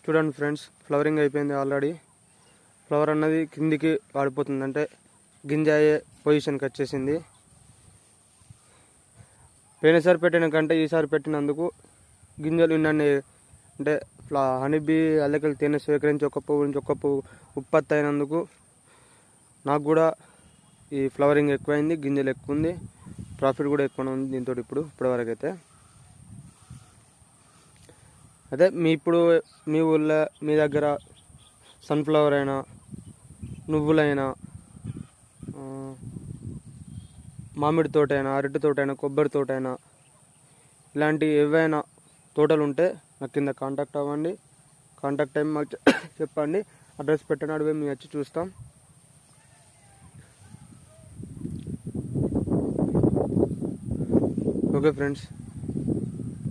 చూడండి friends, flowering అయిపోయింది already. Flower అన్నది కిందికి వాడిపోతుంది, అంటే గింజ అయ్యే పొజిషన్కి వచ్చేసింది. పోయినసారి పెట్టిన కంటే ఈసారి పెట్టినందుకు గింజలు ఇన్నీ, అంటే హనీబీ అల్లకెళ్ళి తేనె స్వీకరించి ఒక్క పువ్వు నుంచి ఒక్క పువ్వు ఉత్పత్తి అయినందుకు నాకు కూడా ఈ ఫ్లవరింగ్ ఎక్కువైంది, గింజలు ఎక్కువ ఉంది, ప్రాఫిట్ కూడా ఎక్కువ ఉంది దీంతో ఇప్పటివరకు అయితే. అదే మీ ఊళ్ళో మీ దగ్గర సన్ఫ్లవర్ అయినా, నువ్వులైనా, మామిడి తోటైనా, అరటి తోటైనా, కొబ్బరి తోటైనా, ఇలాంటి ఏవైనా తోటలు ఉంటే నాకు కింద కాంటాక్ట్ అవ్వండి. కాంటాక్ట్ టైం మాకు చెప్పండి, అడ్రస్ పెట్టండి, అడిగి మేము వచ్చి చూస్తాం. Okay friends.